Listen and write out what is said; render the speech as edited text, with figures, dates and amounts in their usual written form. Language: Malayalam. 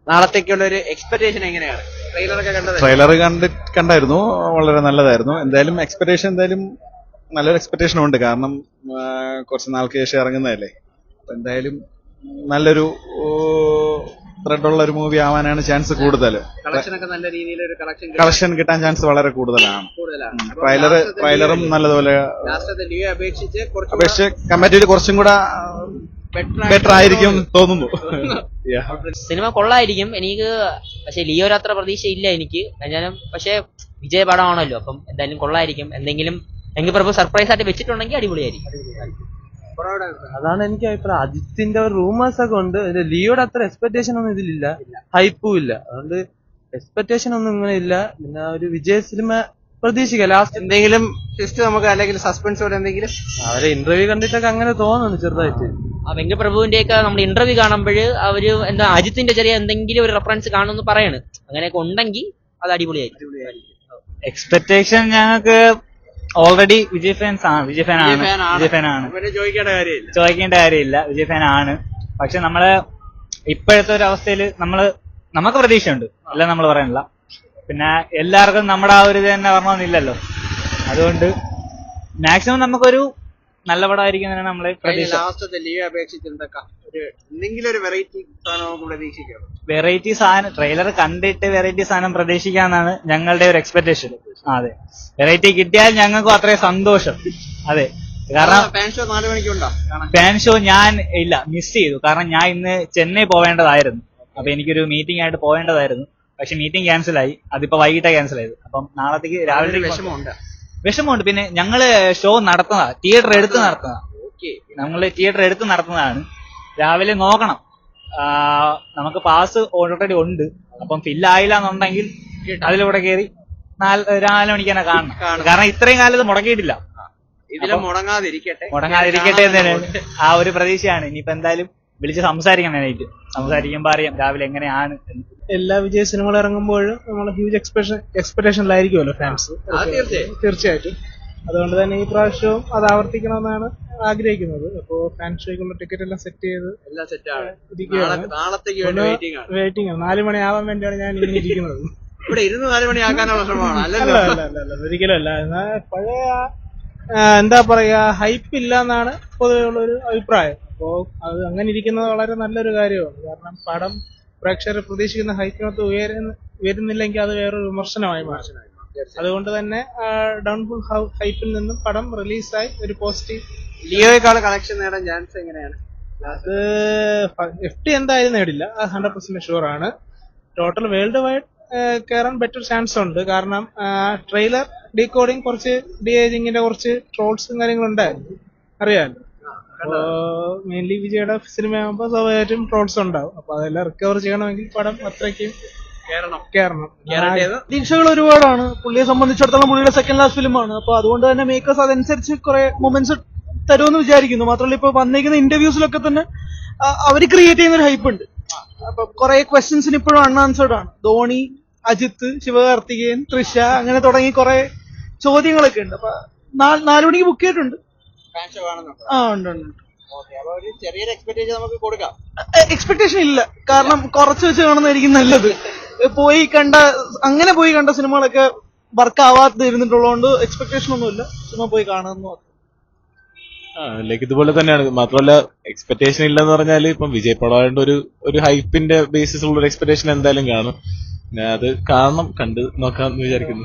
നാളത്തേക്കുള്ള ഒരു എക്സ്പെക്ടേഷൻ എങ്ങനെയാണ്? ട്രെയിലറൊക്കെ കണ്ടത്? ട്രെയിലർ കണ്ടായിരുന്നു, വളരെ നല്ലതായിരുന്നു. എന്തായാലും എക്സ്പെക്ടേഷൻ നല്ലൊരു എക്സ്പെക്ടേഷൻ ഉണ്ട്. കാരണം കുറച്ച് നാൾക്ക് ശേഷം ഇറങ്ങുന്നതല്ലേ. അപ്പൊ എന്തായാലും നല്ലൊരു ത്രെഡുള്ള ഒരു മൂവി ആവാനാണ് ചാൻസ് കൂടുതൽ. കളക്ഷനൊക്കെ നല്ല രീതിയിൽ ഒരു കളക്ഷൻ കിട്ടാൻ ചാൻസ് വളരെ കൂടുതലാണ്. ട്രെയിലറും നല്ലതുപോലെ അപേക്ഷിച്ച് കമ്പാരിറ്റീവ് കുറച്ചും കൂടെ ബെറ്റർ ആയിരിക്കും തോന്നുന്നു. സിനിമ കൊള്ളായിരിക്കും എനിക്ക്, പക്ഷെ ലിയോ അത്ര പ്രതീക്ഷയില്ല എനിക്ക്. എന്നാലും പക്ഷെ വിജയ പടമാണല്ലോ, അപ്പം എന്തായാലും കൊള്ളായിരിക്കും. എന്തെങ്കിലും പ്രഭു സർപ്രൈസ് ആയിട്ട് വെച്ചിട്ടുണ്ടെങ്കിൽ അടിപൊളിയായിരിക്കും. അതാണ് എനിക്ക് അഭിപ്രായം. അജിത്തിന്റെ റൂമേഴ്സ് ഒക്കെ ഉണ്ട്. ലിയോയുടെ അത്ര എക്സ്പെക്ടേഷൻ ഒന്നും ഇതിലില്ല, ഹൈപ്പും ഇല്ല. അതുകൊണ്ട് എക്സ്പെക്ടേഷൻ ഒന്നും ഇങ്ങനെ ഇല്ല. പിന്നെ ഒരു വിജയ സിനിമ പ്രതീക്ഷിക്കാം. ലാസ്റ്റ് എന്തെങ്കിലും ജസ്റ്റ് നമുക്ക് അല്ലെങ്കിൽ സസ്പെൻസോടെ എന്തെങ്കിലും അവരെ ഇന്റർവ്യൂ കണ്ടിട്ടൊക്കെ അങ്ങനെ തോന്നുന്നു ചെറുതായിട്ട്. ആ വെങ്കപ്രഭുവിന്റെ ഒക്കെ നമ്മുടെ ഇന്റർവ്യൂ കാണുമ്പോൾ അവര് എന്താ അജിത്തിന്റെ ചെറിയ എന്തെങ്കിലും ഒരു റെഫറൻസ് കാണുമെന്ന് പറയണ്. അങ്ങനെയൊക്കെ ഉണ്ടെങ്കിൽ അത് അടിപൊളിയായിരിക്കും. എക്സ്പെക്ടേഷൻ ഞങ്ങൾക്ക് ഓൾറെഡി വിജയ് ഫാനാണ്. ചോദിക്കേണ്ട കാര്യമില്ല, വിജയ് ഫാൻ ആണ്. പക്ഷെ നമ്മള് ഇപ്പോഴത്തെ ഒരു അവസ്ഥയിൽ നമുക്ക് പ്രതീക്ഷയുണ്ട്, എല്ലാം നമ്മൾ പറയാനില്ല. പിന്നെ എല്ലാവർക്കും നമ്മുടെ ആ ഒരു ഇത് തന്നെ പറഞ്ഞൊന്നുമില്ലല്ലോ. അതുകൊണ്ട് മാക്സിമം നമുക്കൊരു നല്ല പടമായിരിക്കും നമ്മളെ പ്രതീക്ഷ. വെറൈറ്റി സാധനം ട്രെയിലർ കണ്ടിട്ട് വെറൈറ്റി സാധനം പ്രതീക്ഷിക്കാന്നാണ് ഞങ്ങളുടെ ഒരു എക്സ്പെക്ടേഷൻ. അതെ, വെറൈറ്റി കിട്ടിയാൽ ഞങ്ങൾക്കും അത്രയും സന്തോഷം. അതെ, കാരണം ഫാൻ ഷോ ഞാൻ മിസ് ചെയ്തു. കാരണം ഞാൻ ഇന്ന് ചെന്നൈ പോവേണ്ടതായിരുന്നു. അപ്പൊ എനിക്കൊരു മീറ്റിംഗ് ആയിട്ട് പോവേണ്ടതായിരുന്നു. പക്ഷെ മീറ്റിംഗ് ക്യാൻസൽ ആയി. അതിപ്പോ വൈകിട്ടാണ് ക്യാൻസൽ ആയത്. അപ്പം നാളത്തേക്ക് രാവിലെ വിഷമമുണ്ട്. പിന്നെ ഞങ്ങള് ഷോ നടത്തുന്നതാ, തിയേറ്റർ എടുത്ത് നടത്തുന്നതാണ്. രാവിലെ നോക്കണം. നമുക്ക് പാസ് ഓൾറെഡി ഉണ്ട്. അപ്പം ഫില്ലായില്ല എന്നുണ്ടെങ്കിൽ അതിലൂടെ കയറി 4 മണിക്ക് തന്നെ കാണണം. കാരണം ഇത്രയും കാലം ഇത് മുടക്കിയിട്ടില്ല. മുടങ്ങാതിരിക്കട്ടെ എന്നതാണ് ആ ഒരു പ്രതീക്ഷയാണ്. ഇനിയിപ്പോ എന്തായാലും വിളിച്ച് സംസാരിക്കുമ്പോ അറിയാം രാവിലെ എങ്ങനെയാണ്. എല്ലാ വിജയ സിനിമകൾ ഇറങ്ങുമ്പോഴും നമ്മൾ ഹ്യൂജ് എക്സ്പെക്ടേഷനിലായിരിക്കുമല്ലോ ഫാൻസ്, തീർച്ചയായിട്ടും. അതുകൊണ്ട് തന്നെ ഈ പ്രാവശ്യവും അത് ആവർത്തിക്കണമെന്നാണ് ആഗ്രഹിക്കുന്നത്. അപ്പോ ഫാൻ ഷോയ്ക്കുള്ള ടിക്കറ്റ് എല്ലാം സെറ്റ് ചെയ്ത് വെയിറ്റിംഗ് ആണ്. 4 മണിയാവാൻ വേണ്ടിയാണ് ഞാൻ ഇങ്ങനെ ഇരിക്കുന്നത്. ഒരിക്കലും അല്ല. പഴയ എന്താ പറയാ, ഹൈപ്പ് ഇല്ല എന്നാണ് പൊതുവെയുള്ള ഒരു അഭിപ്രായം. അപ്പോ അത് അങ്ങനെ ഇരിക്കുന്നത് വളരെ നല്ലൊരു കാര്യമാണ്. കാരണം പടം പ്രേക്ഷകർ പ്രതീക്ഷിക്കുന്ന ഹൈപ്പിനകത്ത് ഉയരുന്നില്ലെങ്കിൽ അത് വേറൊരു വിമർശനമായി മാറും. അതുകൊണ്ട് തന്നെ ഡൗൺഫുൾ ഹൈപ്പിൽ നിന്നും പടം റിലീസായി ഒരു പോസിറ്റീവ്. ലിയോയേക്കാൾ കളക്ഷൻ നേടാൻ ചാൻസ് എങ്ങനെയാണ്? അത് FT എന്തായാലും നേടില്ല, 100% ഷുവർ ആണ്. ടോട്ടൽ വേൾഡ് വൈഡ് കയറാൻ ബെറ്റർ ചാൻസ് ഉണ്ട്. കാരണം ട്രെയിലർ ഡീകോഡിങ്, കുറച്ച് ഡി-ഏജിങ്ങിന്റെ കുറച്ച് ട്രോൾസും കാര്യങ്ങളും ഉണ്ടായിരുന്നു, അറിയാമല്ലോ. അപ്പോ മെയിൻലി വിജയുടെ സിനിമയാകുമ്പോൾ സ്വാഭാവികമായിട്ടും ട്രോൾസ് ഉണ്ടാവും. അപ്പൊ അതെല്ലാം റിക്കവർ ചെയ്യണമെങ്കിൽ പടം അത്രയ്ക്കും കേറണം. പ്രതീക്ഷകൾ ഒരുപാടാണ്. പുള്ളിയെ സംബന്ധിച്ചിടത്തോളം പുള്ളിയുടെ സെക്കൻഡ് ലാസ്റ്റ് ഫിലിമാണ്. അപ്പൊ അതുകൊണ്ട് തന്നെ മേക്കേഴ്സ് അതനുസരിച്ച് കുറെ മൊമെന്റ്സ് തരുമെന്ന് വിചാരിക്കുന്നു. മാത്രമല്ല ഇപ്പൊ വന്നിരിക്കുന്ന ഇന്റർവ്യൂസിലൊക്കെ തന്നെ അവര് ക്രിയേറ്റ് ചെയ്യുന്ന ഒരു ഹൈപ്പ് ഉണ്ട്. അപ്പൊ കുറെ ക്വസ്റ്റ്യൻസിന് ഇപ്പോഴും അൺആൻസേർഡ് ആണ്. ധോണി, അജിത്ത്, ശിവകാർത്തികേയൻ, തൃഷ, അങ്ങനെ തുടങ്ങി കുറെ ചോദ്യങ്ങളൊക്കെ ഉണ്ട്. അപ്പൊ 4 മണിക്ക് ബുക്ക് ചെയ്തിട്ടുണ്ട്. ഉണ്ട്. എക്സ്പെക്ടേഷൻ ഇല്ല, കാരണം കുറച്ച് വെച്ച് കാണുന്നതായിരിക്കും നല്ലത്. പോയി കണ്ട സിനിമകളൊക്കെ വർക്ക് ആവാത്ത ഇരുന്നിട്ടുള്ളതുകൊണ്ട് എക്സ്പെക്ടേഷൻ ഒന്നുമില്ല. സിനിമ പോയി കാണുന്നു. ഇതുപോലെ തന്നെയാണ്. മാത്രമല്ല എക്സ്പെക്ടേഷൻ ഇല്ലെന്ന് പറഞ്ഞാല് ഇപ്പം വിജയ് പടമായിട്ട് ഒരു ഹൈപ്പിന്റെ ബേസിസ് ഉള്ള ഒരു എക്സ്പെക്ടേഷൻ എന്തായാലും കാണും. അത് കാണണം, കണ്ട് നോക്കാന്ന് വിചാരിക്കുന്നു.